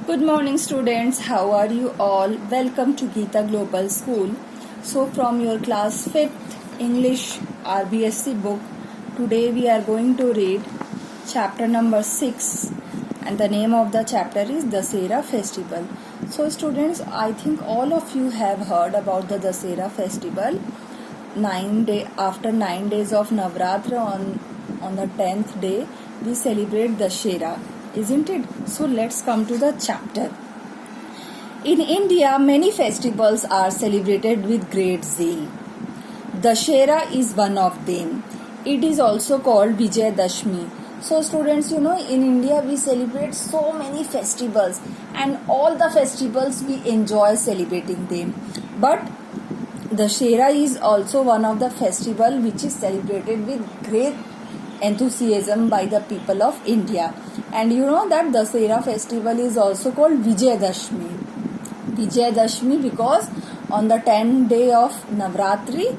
Good morning students, how are you all? Welcome to Geeta Global School. So from your class 5th English RBSC book, today we are going to read chapter number 6 and the name of the chapter is Dussehra Festival. So students, I think all of you have heard about the Dussehra Festival. After 9 days of Navratra on the 10th day, we celebrate Dussehra. Isn't it? So let's come to the chapter. In India, many festivals are celebrated with great zeal. Dussehra is one of them. It is also called Vijayadashmi. So students, in India we celebrate so many festivals and all the festivals we enjoy celebrating them. But Dussehra is also one of the festival which is celebrated with great enthusiasm by the people of India. And you know that Dussehra festival is also called Vijayadashmi. Vijayadashmi because on the 10th day of Navratri,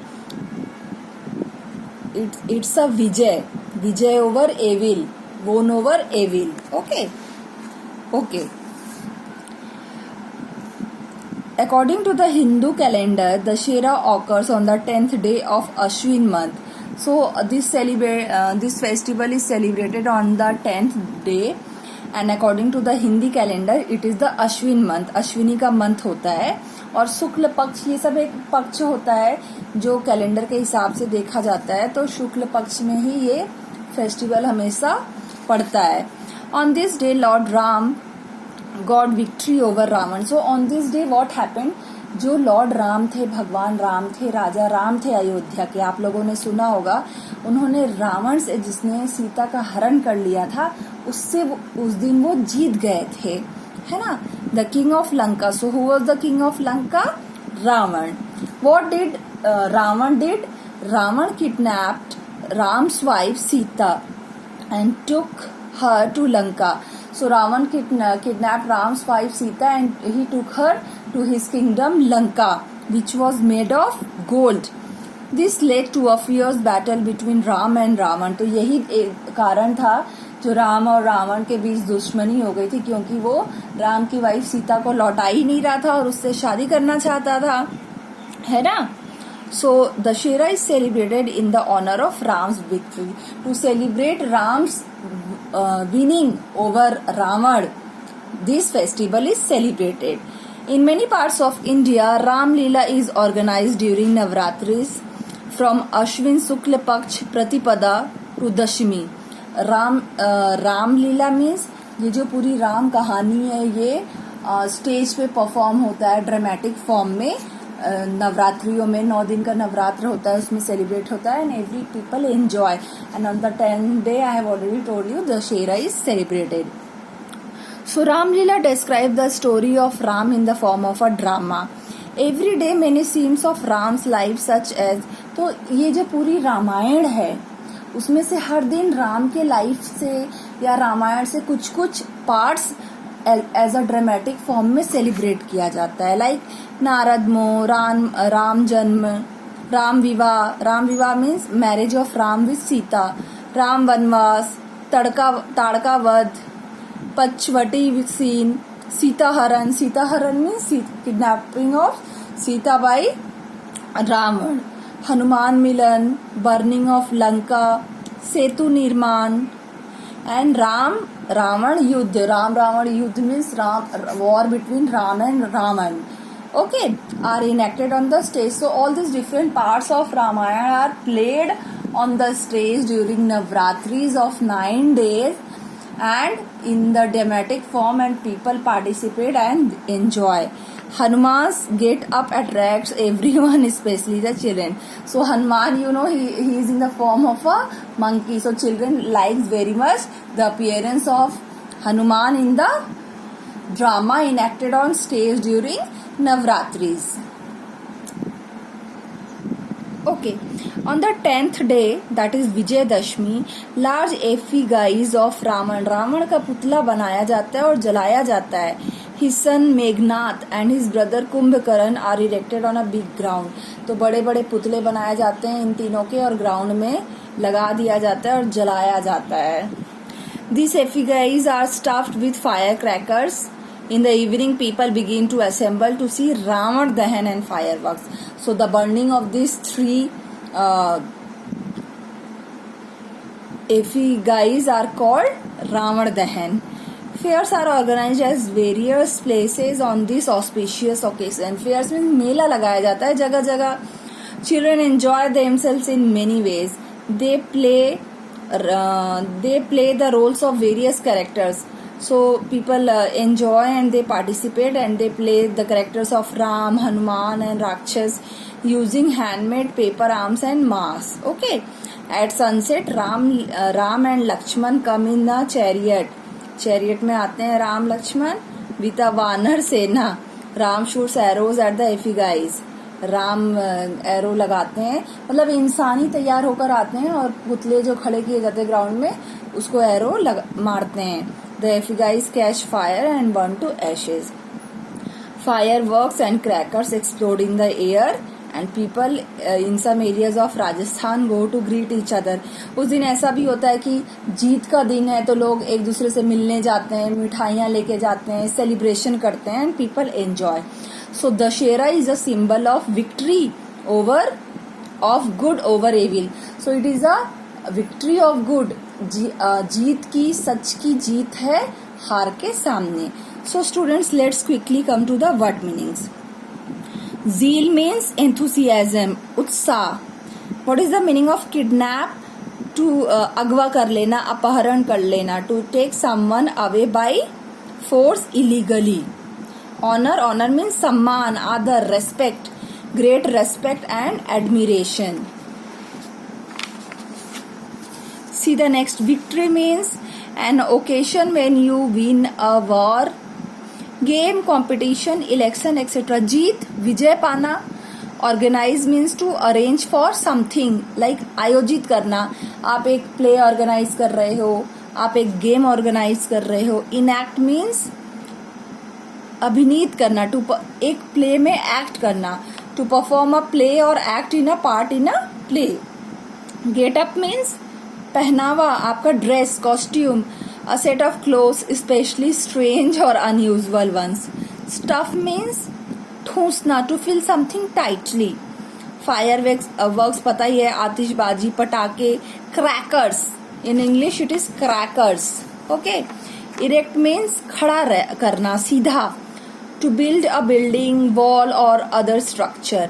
it's a Vijay. Vijay over evil. Won over evil. Okay. According to the Hindu calendar, Dussehra occurs on the 10th day of Ashwin month. So this festival is celebrated on the 10th day and according to the Hindi calendar it is the Ashwin month. Ashwini का month होता है और शुक्ल पक्ष, ये सब एक पक्ष होता है जो कैलेंडर के हिसाब से देखा जाता है, तो शुक्ल पक्ष में ही ये फेस्टिवल हमेशा पड़ता है. On this day Lord Ram got victory over Ravan. So on this day what happened? जो लॉर्ड राम थे, भगवान राम थे, राजा राम थे अयोध्या के, आप लोगों ने सुना होगा, उन्होंने रावण से, जिसने सीता का हरण कर लिया था, उससे उस दिन वो जीत गए थे, है ना. The king of Lanka. So who was the king of Lanka? Ravan. What did Ravan did? Ravan kidnapped Ram's wife Sita and took her to Lanka. So Ravan kidnapped Ram's wife Sita and he took her to his kingdom Lanka, which was made of gold. This led to a fierce battle between Ram and Ravan. तो यही कारण था जो राम और रावण के बीच दुश्मनी हो गई थी, क्योंकि वो राम की वाइफ सीता को लौटा ही नहीं रहा था और उससे शादी करना चाहता था, है ना. So Dussehra is celebrated in the honor of Ram's victory. To celebrate Ram's winning over Ravan, this festival is celebrated. In many parts of India, Ram Leela is organized during Navratris from Ashwin Shukla Paksh Pratipada to Dashmi. Ram Leela means ये जो पूरी राम कहानी है ये stage पे perform होता है dramatic form में. नवरात्रियों में 9 दिन का नवरात्र होता है, उसमें सेलिब्रेट होता है and every people enjoy. And on the 10th day I have already told you Dussehra is celebrated. So Ramlila describe the story of Ram in the form of a drama. Every day many scenes of Ram's life such as. तो ये जो पूरी रामायण है उसमें से हर दिन राम के life से या रामायण से कुछ कुछ parts as a dramatic form में सेलिब्रेट किया जाता है. लाइक नारद मोह, राम जन्म, राम विवाह means marriage of Ram with Sita, Ram वनवास, ताड़का वध, पचवटी सीन, सीता हरण means kidnapping of Sita by Ravan, Hanuman मिलन, बर्निंग ऑफ लंका, सेतु निर्माण एंड रावण युद्ध. रावण युद्ध means war between Ram and Ravan. Okay, are enacted on the stage. So all these different parts of Ramayana are played on the stage during Navratris of 9 days and in the dramatic form, and people participate and enjoy. Hanuman's get up attracts everyone, especially the children. So Hanuman, he is in the form of a monkey. So children likes very much the appearance of Hanuman in the drama enacted on stage during Navratris. Okay, on the 10th day, that is Vijayadashmi, large effigies of Ravan का पुतला बनाया जाता है और जलाया जाता है. His son Meghnad and his brother Kumbhakaran are erected on a big ground. तो बड़े बड़े पुतले बनाए जाते हैं इन तीनों के और ग्राउंड में लगा दिया जाता है और जलाया जाता है. These effigies are stuffed with firecrackers In the evening, people begin to assemble to see Ravan Dahan and fireworks. So the burning of these three effigies are called Ravan Dahan. Fairs are organized as various places on this auspicious occasion. Fairs means मेला लगाया जाता है जगह जगह. Children enjoy themselves in many ways. They play the roles of various characters. So people enjoy and they participate and they play the characters of Ram, Hanuman and Rakshas using handmade paper arms and masks. Okay. At sunset, Ram and Lakshman come in a chariot. Chariot में आते हैं Ram Lakshman with a वानर सेना. Ram shoots arrows at the effigies. Ram arrow लगाते हैं, मतलब इंसान ही तैयार होकर आते हैं और पुतले जो खड़े किए जाते हैं ग्राउंड में उसको एरो मारते हैं. The effigies catch fire and burn to ashes. Fireworks and crackers explode in the air and people in some areas of Rajasthan go to greet each other. उस दिन ऐसा भी होता है कि जीत का दिन है तो लोग एक दूसरे से मिलने जाते हैं, मिठाइयाँ लेके जाते हैं, सेलिब्रेशन करते हैं and people enjoy. So Dashera is a symbol of victory of good over evil. So it is a victory of good. जीत की, सच की जीत है हार के सामने. So students, let's quickly come to the word meanings. Zeal means enthusiasm, उत्साह. What is the meaning of kidnap? To अगवा कर लेना, अपहरण कर लेना. To take someone away by force illegally. Honor means सम्मान, आदर, respect, great respect and admiration. See the next. Victory means an occasion when you win a war, game, competition, election, etc. जीत, विजय पाना. Organize means to arrange for something, like आयोजित करना. आप एक play organize कर रहे हो, आप एक game organize कर रहे हो. Enact means अभिनीत करना, एक प्ले में एक्ट करना. टू परफॉर्म अ प्ले और act in a part in a play. Get up means पहनावा, आपका dress, costume. A set of clothes specially strange और अनयूजुअल वंस. स्टफ मीन्स ठूंसना, to fill something tightly. Fireworks पता ही है, आतिशबाजी, पटाखे. Crackers, in English it is crackers. Okay. Erect means खड़ा करना, सीधा. To build a building, wall or other structure.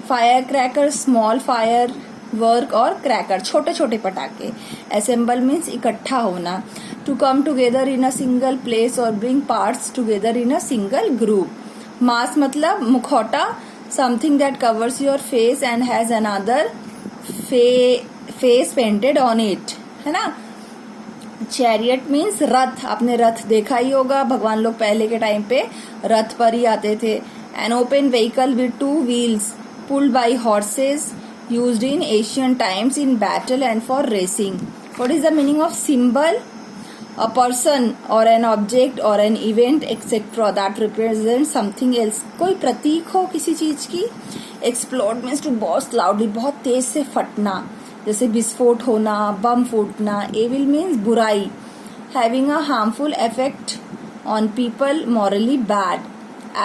Firecracker, small firework और cracker, छोटे छोटे पटाखे. Assemble means इकट्ठा होना. To come together in a single place or bring parts together in a single group. Mask मतलब मुखौटा, something that covers your face and has another face painted on it, है ना. Chariot means रथ, आपने रथ देखा ही होगा, भगवान लोग पहले के टाइम पे रथ पर ही आते थे. An open vehicle with 2 wheels pulled by horses used in Asian times in battle and for racing. What is the meaning of symbol? A person और एन ऑब्जेक्ट और an event etcetera that represent something else. कोई प्रतीक हो किसी चीज की. Explode means to burst loudly, बहुत तेज से फटना, जैसे विस्फोट होना, बम फूटना. एविल मीन्स बुराई. Having a harmful effect on people, morally bad.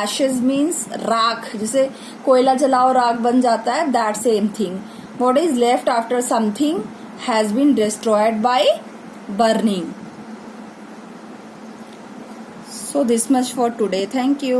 Ashes means राख, जैसे कोयला जलाओ राख बन जाता है, that same thing. What is left after something has been destroyed by burning. So this much for today. Thank you.